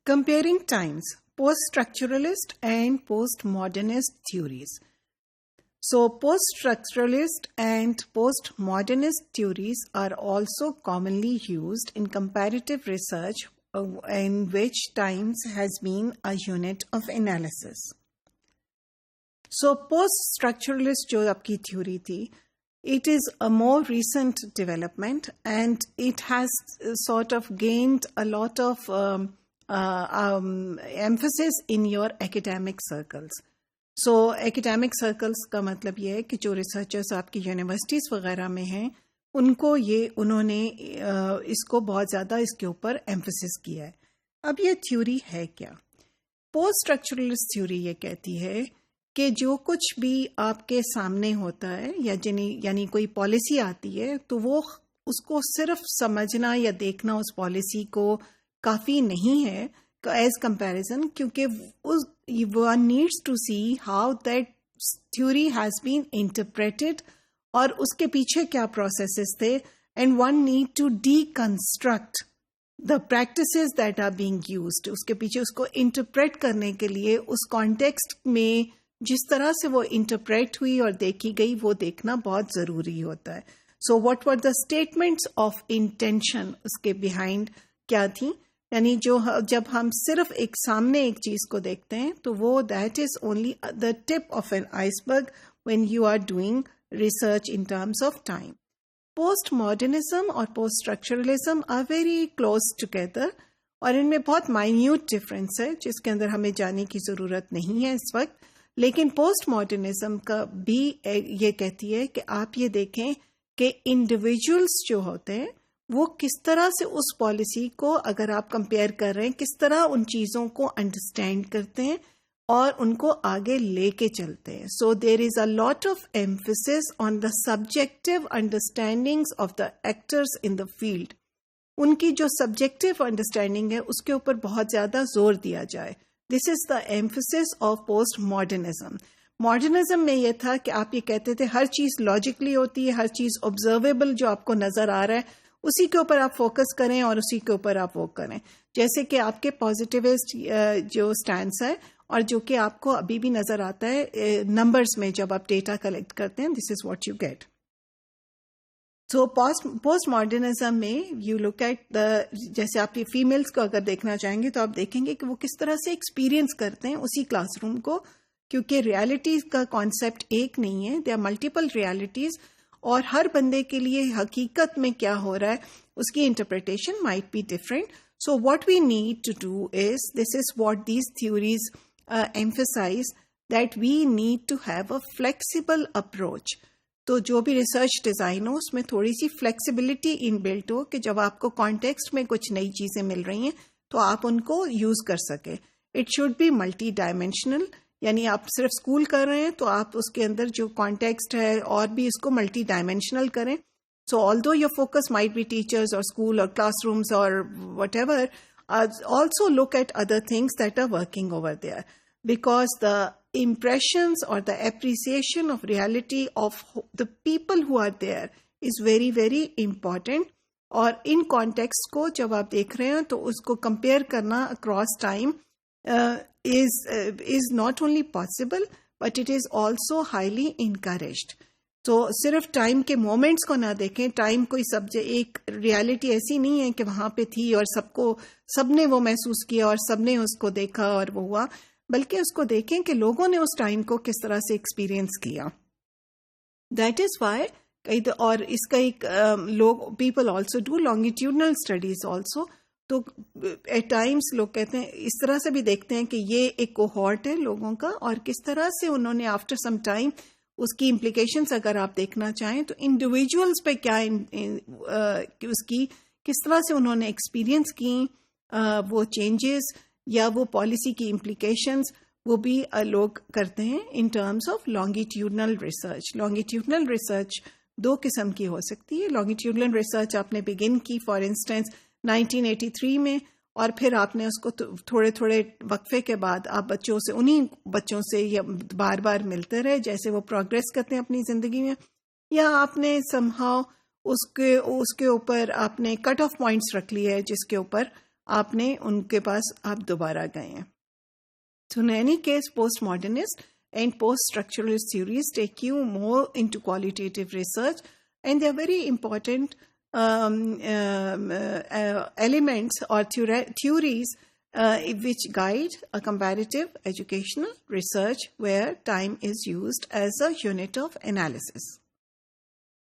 Comparing times, post-structuralist and postmodernist theories. So post-structuralist and postmodernist theories are also commonly used in comparative research in which times has been a unit of analysis. So post-structuralist जो आपकी theory थी, it is a more recent development and it has sort of gained a lot of emphasis in your academic circles. So academic circles का मतलब ये है कि जो researchers आपकी universities वगैरह में हैं उनको उन्होंने इसको बहुत ज़्यादा इसके ऊपर emphasis किया है. अब ये theory है क्या? पोस्ट स्ट्रक्चरलिस्ट थ्योरी ये कहती है कि जो कुछ भी आपके सामने होता है यानी कोई पॉलिसी आती है तो वो उसको सिर्फ समझना या देखना उस पॉलिसी को काफ़ी नहीं है एज कंपैरिजन, क्योंकि one needs to see how that theory has been interpreted और उसके पीछे क्या प्रोसेसेस थे, and one need to deconstruct the practices that are being used. उसके पीछे उसको इंटरप्रेट करने के लिए उस कॉन्टेक्स्ट में जिस तरह से वो इंटरप्रेट हुई और देखी गई वो देखना बहुत ज़रूरी होता है. So what were the statements of intention उसके बिहाइंड क्या थी, यानी जब हम सिर्फ एक सामने एक चीज़ को देखते हैं तो वो that is only the tip of an iceberg when you are doing research in terms of time. Postmodernism और poststructuralism are very close together और इनमें बहुत माइन्यूट डिफरेंस है जिसके अंदर हमें जाने की ज़रूरत नहीं है इस वक्त. लेकिन पोस्ट मॉडर्निज्म का भी ये कहती है कि आप ये देखें कि इंडिविजुअल्स जो होते हैं वो किस तरह से उस पॉलिसी को अगर आप कंपेयर कर रहे हैं किस तरह उन चीज़ों को अंडरस्टैंड करते हैं और उनको आगे लेके चलते हैं. So there is a lot of emphasis on the subjective understandings of the actors in the field. उनकी जो सब्जेक्टिव अंडरस्टैंडिंग है उसके ऊपर बहुत ज़्यादा जोर दिया जाए. This is the emphasis of post modernism. Modernism में ये था कि आप ये कहते थे हर चीज़ लॉजिकली होती है, हर चीज़ ऑब्जर्वेबल जो आपको नज़र आ रहा है उसी के ऊपर आप फोकस करें और उसी के ऊपर आप वो करें. जैसे कि आपके पॉजिटिविस्ट जो स्टैंड्स है और जो कि आपको अभी भी नज़र आता है नंबर्स में जब आप डेटा कलेक्ट करते हैं, this is what you get. So post modernism में यू लुक एट द, जैसे आप ये फीमेल्स को अगर देखना चाहेंगे तो आप देखेंगे कि वो किस तरह से एक्सपीरियंस करते हैं उसी क्लासरूम को, क्योंकि रियलिटीज़ का कॉन्सेप्ट एक नहीं है, दे आर मल्टीपल रियलिटीज़ और हर बंदे के लिए हकीकत में क्या हो रहा है उसकी interpretation might be different. So what we need to do is, this is what these theories emphasise, that we need to have a flexible approach. तो जो भी रिसर्च डिज़ाइन हो उसमें थोड़ी सी फ्लेक्सिबिलिटी इनबिल्ट हो कि जब आपको कॉन्टेक्स्ट में कुछ नई चीज़ें मिल रही हैं तो आप उनको यूज़ कर सकें. It should be multi dimensional, यानी आप सिर्फ स्कूल कर रहे हैं तो आप उसके अंदर जो कॉन्टेक्स्ट है और भी इसको मल्टी डायमेंशनल करें. So although your focus might be teachers और स्कूल और क्लासरूम्स और whatever, also look at other things that are working over there, because the impressions or the appreciation of reality of the people who are there is very very important. और in context को जब आप देख रहे हैं तो उसको compare करना across time is not only possible but it is also highly encouraged. तो सिर्फ टाइम के मोमेंट्स को ना देखें. टाइम कोई एक रियलिटी ऐसी नहीं है कि वहाँ पे थी और सबने वो महसूस किया और सबने उसको देखा और वो हुआ, बल्कि उसको देखें कि लोगों ने उस टाइम को किस तरह से एक्सपीरियंस किया. दैट इज़ वाई और इसका एक लोग people also do longitudinal studies also. तो एट टाइम्स लोग कहते हैं इस तरह से भी देखते हैं कि ये एक कोहॉर्ट है लोगों का और किस तरह से उन्होंने आफ्टर सम टाइम उसकी इम्प्लीकेशंस अगर आप देखना चाहें तो इंडिविजुअल्स पे क्या उसकी किस तरह से उन्होंने एक्सपीरियंस की वो चेंजेस या वो पॉलिसी की इम्प्लीकेशंस, वो भी लोग करते हैं इन terms of longitudinal research. Longitudinal research दो किस्म की हो सकती है. लॉन्गिट्यूडनल रिसर्च आपने बिगिन की फॉर इंस्टेंस 1983 में और फिर आपने उसको थोड़े थोड़े वक्फे के बाद आप उन्हीं बच्चों से या बार बार मिलते रहे जैसे वो प्रोग्रेस करते हैं अपनी ज़िंदगी में, या आपने समहाउ उसके ऊपर आपने कट ऑफ पॉइंट्स रख लिए है जिसके ऊपर آپ نے ان کے پاس آپ دوبارہ گئے ہیں. So in any case, postmodernist and post-structuralist theories take you more into qualitative research, and they are very important elements or theories which guide a comparative educational research where time is used as a unit of analysis.